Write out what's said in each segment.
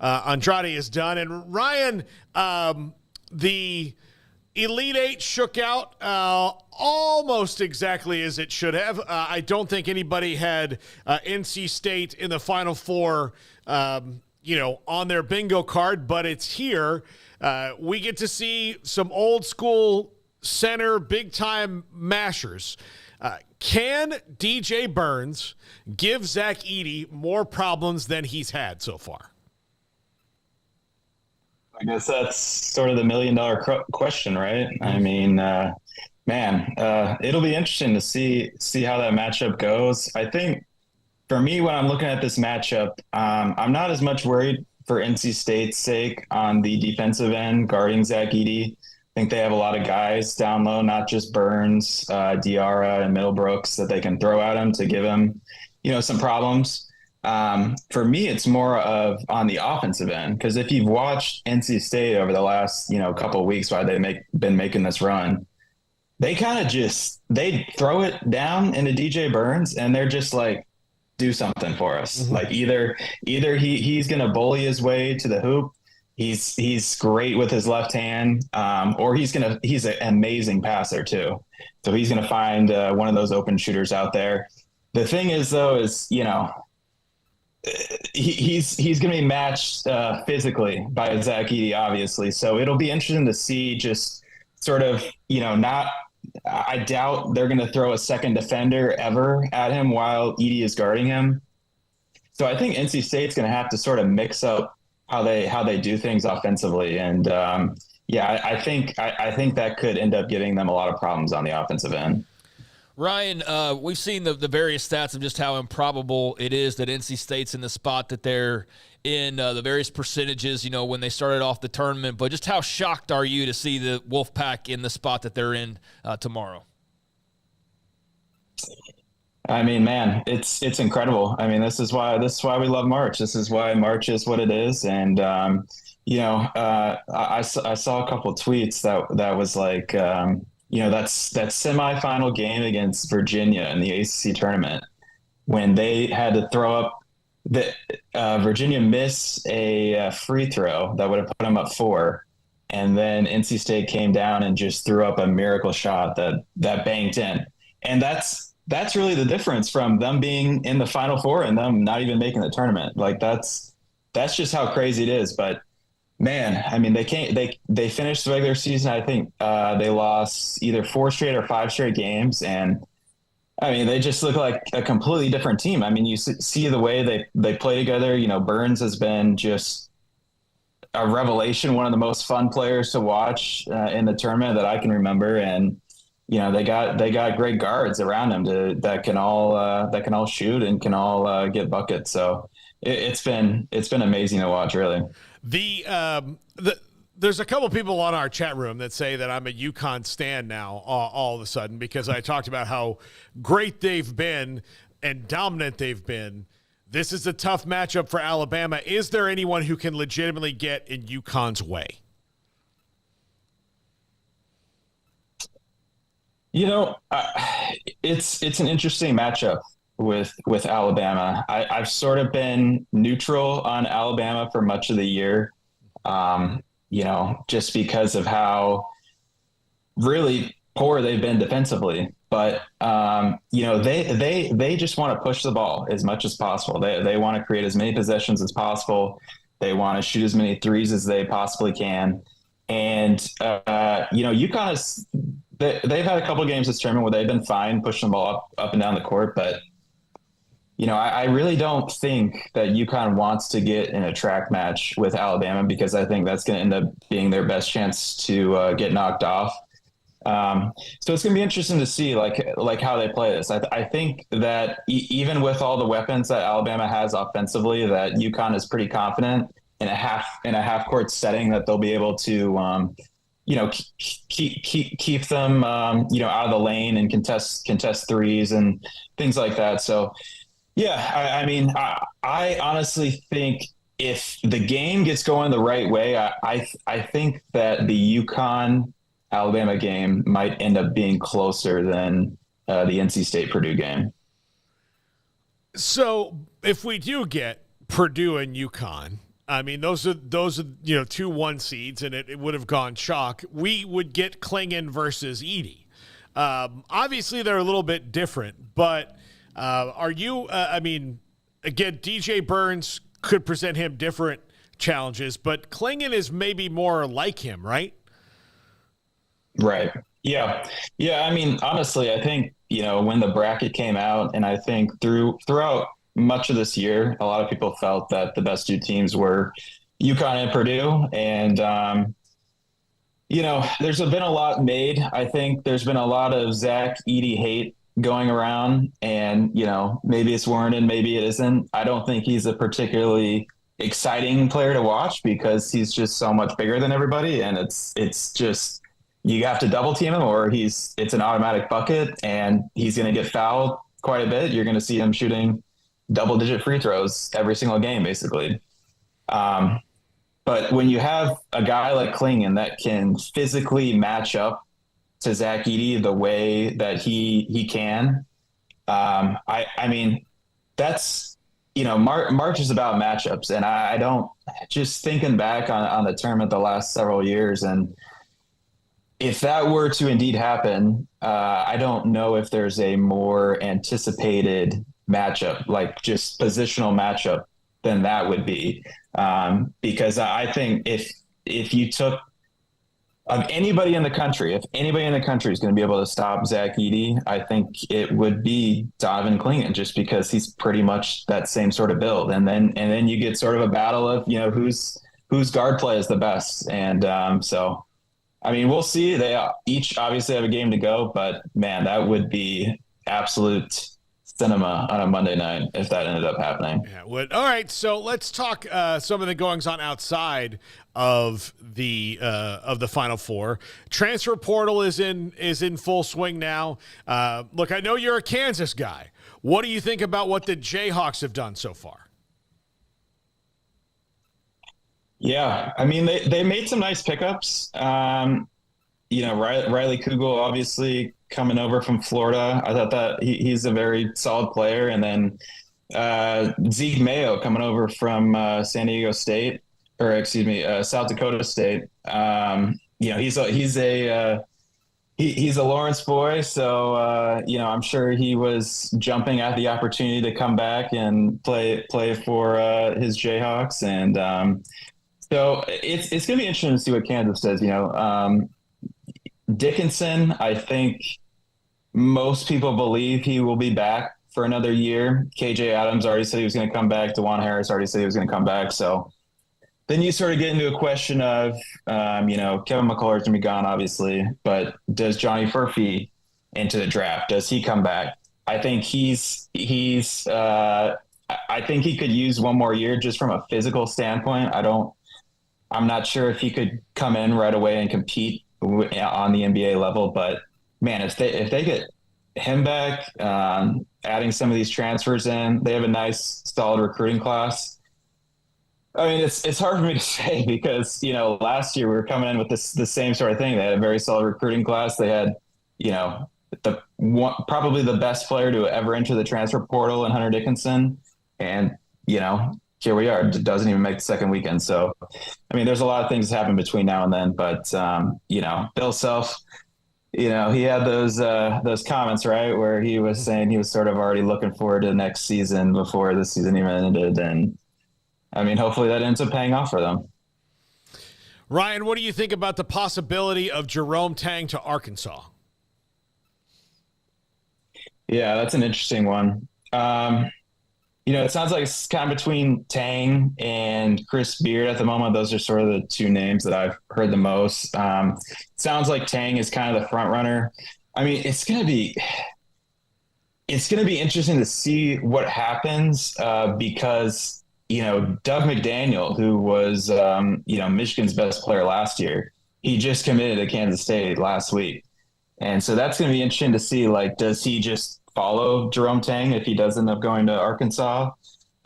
Andrade is done. And Ryan, the Elite Eight shook out almost exactly as it should have. I don't think anybody had NC State in the Final Four, on their bingo card, but it's here. We get to see some old school center, big-time mashers. Can DJ Burns give Zach Edey more problems than he's had so far? I guess that's sort of the million-dollar question, right? I mean, it'll be interesting to see how that matchup goes. I think for me, when I'm looking at this matchup, I'm not as much worried for NC State's sake on the defensive end guarding Zach Edey. I think they have a lot of guys down low, not just Burns, Diarra, and Middlebrooks that they can throw at him to give him, some problems. For me, it's more of on the offensive end, because if you've watched NC State over the last, couple of weeks while they've been making this run, they kind of they throw it down into DJ Burns and they're just like, do something for us. Mm-hmm. Like either he's going to bully his way to the hoop. He's great with his left hand, or he's an amazing passer too. So he's going to find one of those open shooters out there. The thing is though, he's going to be matched physically by Zach Edey, obviously. So it'll be interesting to see just sort of, I doubt they're going to throw a second defender ever at him while Edey is guarding him. So I think NC State's going to have to sort of mix up how they do things offensively. And I think that could end up giving them a lot of problems on the offensive end. Ryan, we've seen the various stats of just how improbable it is that NC State's in the spot that they're in, the various percentages, when they started off the tournament. But just how shocked are you to see the Wolfpack in the spot that they're in tomorrow? I mean, man, it's incredible. I mean, this is why we love March. This is why March is what it is. And I saw a couple of tweets that was like, that semifinal game against Virginia in the ACC tournament, when they had to throw up Virginia missed a free throw that would have put them up 4. And then NC State came down and just threw up a miracle shot that banked in. And that's really the difference from them being in the Final Four and them not even making the tournament. Like that's just how crazy it is. But man, I mean, they finished the regular season. I think they lost either 4 straight or 5 straight games. And I mean, they just look like a completely different team. I mean, you see the way they play together. Burns has been just a revelation, one of the most fun players to watch in the tournament that I can remember. And, they got great guards around them that can all shoot and can all get buckets. So it's been amazing to watch, really. There's a couple people on our chat room that say that I'm a UConn stan now all of a sudden, because I talked about how great they've been and dominant they've been. This is a tough matchup for Alabama. Is there anyone who can legitimately get in UConn's way? It's an interesting matchup with Alabama. I've sort of been neutral on Alabama for much of the year. Just because of how really poor they've been defensively. But, they just want to push the ball as much as possible. They want to create as many possessions as possible. They want to shoot as many threes as they possibly can. And, UConn is they've had a couple of games this tournament where they've been fine pushing the ball up and down the court. But, I really don't think that UConn wants to get in a track match with Alabama, because I think that's going to end up being their best chance to get knocked off. So it's going to be interesting to see like how they play this. I think that even with all the weapons that Alabama has offensively, that UConn is pretty confident in a half court setting that they'll be able to keep them out of the lane and contest threes and things like that. So. Yeah, I mean, I honestly think if the game gets going the right way, I think that the UConn-Alabama game might end up being closer than the NC State-Purdue game. So if we do get Purdue and UConn, I mean, those are 2-1 seeds, and it would have gone chalk. We would get Klingon versus Edey. Obviously, they're a little bit different, but are you? I mean, again, DJ Burns could present him different challenges, but Klingon is maybe more like him, right? Right. Yeah. Yeah. I mean, honestly, I think, when the bracket came out, and I think throughout much of this year, a lot of people felt that the best two teams were UConn and Purdue. And, there's been a lot made. I think there's been a lot of Zach Edey hate going around, and, maybe it's warranted, maybe it isn't. I don't think he's a particularly exciting player to watch because he's just so much bigger than everybody. And it's just, you have to double team him, or it's an automatic bucket, and he's going to get fouled quite a bit. You're going to see him shooting double-digit free throws every single game, basically. But when you have a guy like Klingon that can physically match up to Zach Edey the way that he can, I mean, that's, March is about matchups, and I don't, just thinking back on the tournament the last several years, and if that were to indeed happen, I don't know if there's a more anticipated matchup, like just positional matchup, than that would be. Because I think if you took of anybody in the country, if anybody in the country is going to be able to stop Zach Edey, I think it would be Donovan Klingon, just because he's pretty much that same sort of build. And then you get sort of a battle of, whose guard play is the best. And so, I mean, we'll see. They each obviously have a game to go, but man, that would be absolute cinema on a Monday night if that ended up happening. Yeah, would. All right, so let's talk some of the goings on outside of the Final Four. Transfer portal is in full swing now. Look, I know you're a Kansas guy. What do you think about what the Jayhawks have done so far? Yeah, I mean, they made some nice pickups. Riley Kugel, obviously coming over from Florida. I thought that he's a very solid player. And then Zeke Mayo coming over from South Dakota State. He's a Lawrence boy, so I'm sure he was jumping at the opportunity to come back and play for his Jayhawks. And so it's going to be interesting to see what Kansas does. Dickinson, I think most people believe he will be back for another year. KJ Adams already said he was going to come back. DeJuan Harris already said he was going to come back. So then you sort of get into a question of, Kevin McCullar's going to be gone, obviously, but does Johnny Furphy into the draft? Does he come back? I think I think he could use one more year just from a physical standpoint. I'm not sure if he could come in right away and compete on the NBA level, but man, if they get him back, adding some of these transfers in, they have a nice solid recruiting class. I mean, it's hard for me to say because, last year we were coming in with the same sort of thing. They had a very solid recruiting class. They had, probably the best player to ever enter the transfer portal in Hunter Dickinson. And, here we are. It doesn't even make the second weekend. So, I mean, there's a lot of things that happen between now and then. But, Bill Self, he had those comments, right, where he was saying he was sort of already looking forward to the next season before the season even ended. And, I mean, hopefully that ends up paying off for them. Ryan, what do you think about the possibility of Jerome Tang to Arkansas? Yeah, that's an interesting one. It sounds like it's kind of between Tang and Chris Beard at the moment. Those are sort of the two names that I've heard the most. Sounds like Tang is kind of the front runner. I mean, it's going to be interesting to see what happens because, Doug McDaniel, who was, Michigan's best player last year, he just committed to Kansas State last week. And so that's going to be interesting to see, does he just follow Jerome Tang if he does end up going to Arkansas,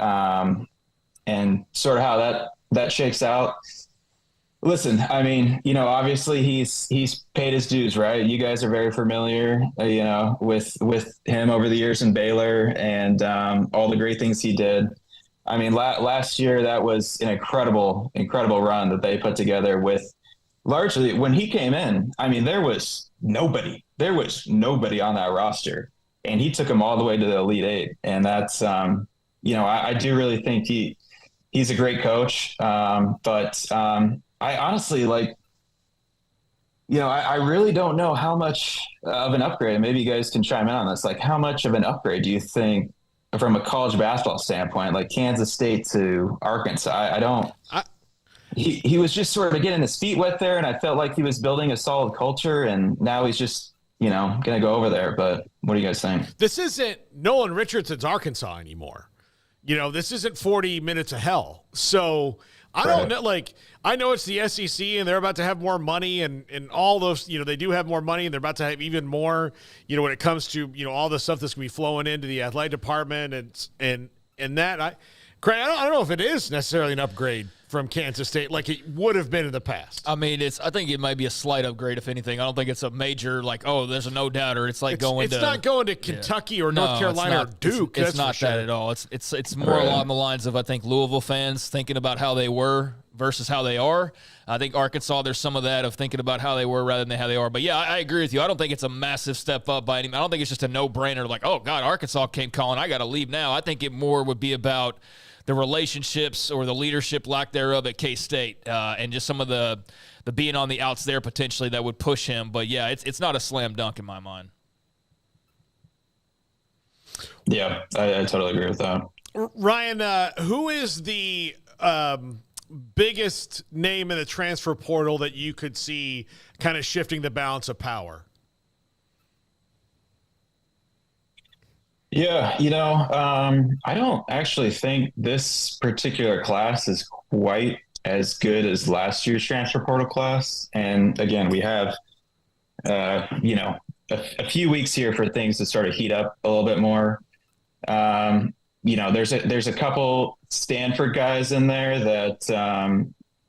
and sort of how that shakes out. Listen, I mean, obviously he's paid his dues, right? You guys are very familiar, with him over the years in Baylor and all the great things he did. I mean, last year, that was an incredible run that they put together with largely when he came in. I mean, there was nobody on that roster, and he took them all the way to the Elite Eight. And that's, I do really think he's a great coach. But I honestly I really don't know how much of an upgrade. Maybe you guys can chime in on this. Like, how much of an upgrade do you think from a college basketball standpoint, like Kansas State to Arkansas? He was just sort of getting his feet wet there, and I felt like he was building a solid culture, and now he's just, going to go over there. But what do you guys think? This isn't Nolan Richardson's Arkansas anymore. This isn't 40 minutes of hell. So I don't know. Like, I know it's the SEC and they're about to have more money and all those, they do have more money and they're about to have even more, when it comes to, all the stuff that's going to be flowing into the athletic department and that. Craig, I don't know if it is necessarily an upgrade from Kansas State like it would have been in the past. I mean, I think it might be a slight upgrade, if anything. I don't think it's a major, there's a no-doubter. It's not going to Kentucky or North Carolina or Duke. It's not that at all. It's more along the lines of, I think, Louisville fans thinking about how they were versus how they are. I think Arkansas, there's some of that of thinking about how they were rather than how they are. But, yeah, I agree with you. I don't think it's a massive step up by any means. I don't think it's just a no-brainer like, oh, God, Arkansas came calling. I got to leave now. I think it more would be about the relationships or the leadership lack thereof at K-State and just some of the being on the outs there potentially that would push him. But, yeah, it's not a slam dunk in my mind. Yeah, I totally agree with that. Ryan, who is the biggest name in the transfer portal that you could see kind of shifting the balance of power? Yeah, I don't actually think this particular class is quite as good as last year's transfer portal class. And again, we have, a few weeks here for things to sort of heat up a little bit more. There's a couple Stanford guys in there that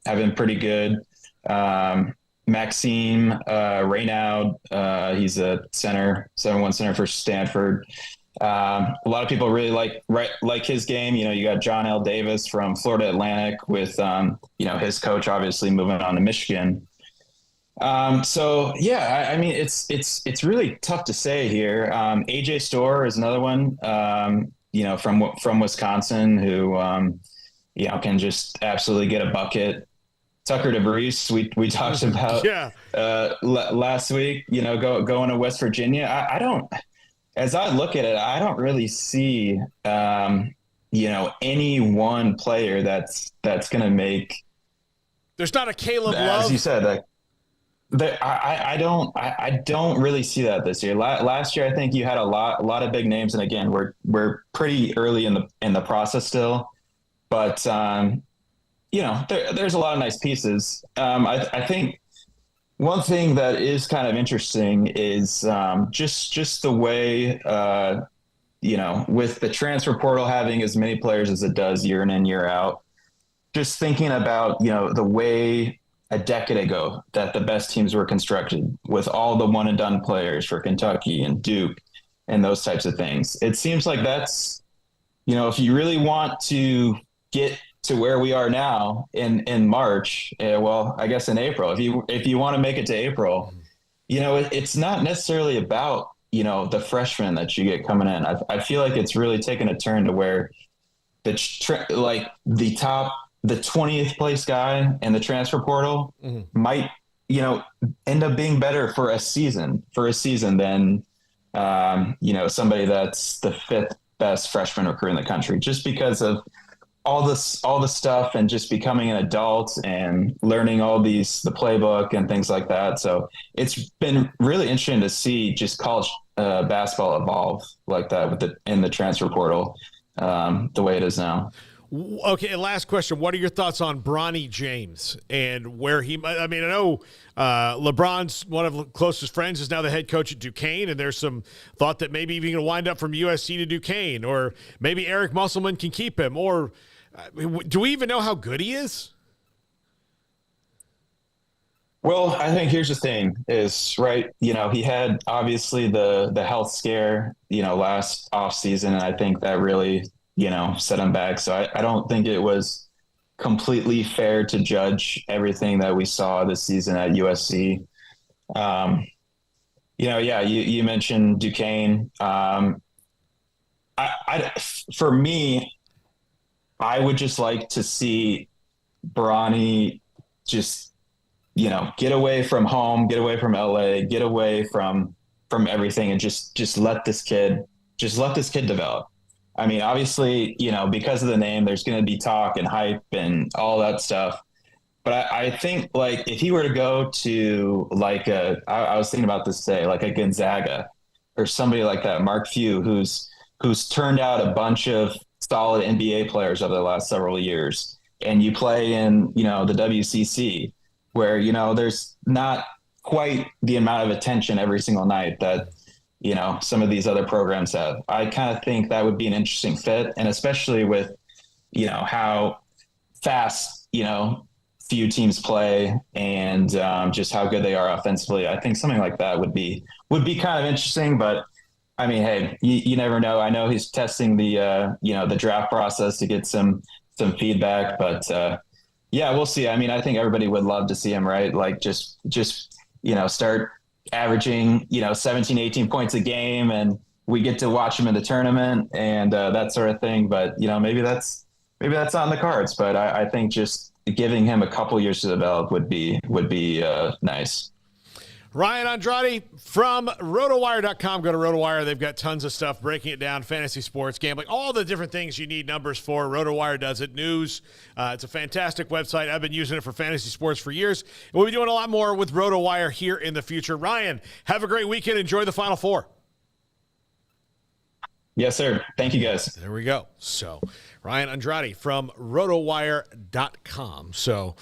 have been pretty good. Maxime Reynaud, he's a center, 7-1 center for Stanford. A lot of people really like his game. You got John L. Davis from Florida Atlantic with, his coach obviously moving on to Michigan. So yeah, I mean, it's really tough to say here. AJ Storr is another one, from Wisconsin who, can just absolutely get a bucket. Tucker DeVries, we talked about last week, going to West Virginia. I don't. As I look at it, I don't really see, any one player that's going to make. There's not a Caleb Love, as you said. I don't really see that this year. Last year, I think you had a lot of big names, and again, we're pretty early in the process still, but there's a lot of nice pieces. I think. One thing that is kind of interesting is just the way, with the transfer portal having as many players as it does year in and year out, just thinking about, the way a decade ago that the best teams were constructed with all the one and done players for Kentucky and Duke and those types of things. It seems like that's, if you really want to get to where we are now in March, I guess in April, if you want to make it to April, it's not necessarily about, the freshmen that you get coming in. I feel like it's really taken a turn to where the 20th place guy in the transfer portal might, end up being better for a season than, somebody that's the 5th best freshman recruit in the country, just because of all the stuff and just becoming an adult and learning the playbook and things like that. So it's been really interesting to see just college basketball evolve like that in the transfer portal, the way it is now. Okay, last question. What are your thoughts on Bronny James and where he – I mean, I know LeBron's one of the closest friends is now the head coach at Duquesne, and there's some thought that maybe even going to wind up from USC to Duquesne, or maybe Eric Musselman can keep him. Or do we even know how good he is? Well, I think here's the thing is, right, he had obviously the health scare, last offseason, and I think that really – set him back. So I don't think it was completely fair to judge everything that we saw this season at USC. You mentioned Duquesne. For me, I would just like to see Bronny just, get away from home, get away from LA, get away from everything, and just let this kid develop. I mean, obviously, because of the name, there's going to be talk and hype and all that stuff. But I think, like, if he were to go to, like, I was thinking about this today, like a Gonzaga or somebody like that, Mark Few, who's turned out a bunch of solid NBA players over the last several years, and you play in, the WCC, where, there's not quite the amount of attention every single night that, some of these other programs have. I kind of think that would be an interesting fit. And especially with, how fast, few teams play and just how good they are offensively. I think something like that would be kind of interesting, but I mean, hey, you never know. I know he's testing the, the draft process to get some feedback, but yeah, we'll see. I mean, I think everybody would love to see him, right? Like just, start averaging, 17, 18 points a game, and we get to watch him in the tournament and that sort of thing. But, maybe that's not in the cards, but I think just giving him a couple years to develop would be nice. Ryan Andrade from RotoWire.com. Go to RotoWire. They've got tons of stuff breaking it down, fantasy sports, gambling, all the different things you need numbers for. RotoWire does it. News. It's a fantastic website. I've been using it for fantasy sports for years. And we'll be doing a lot more with RotoWire here in the future. Ryan, have a great weekend. Enjoy the Final Four. Yes, sir. Thank you, guys. There we go. So, Ryan Andrade from RotoWire.com. So,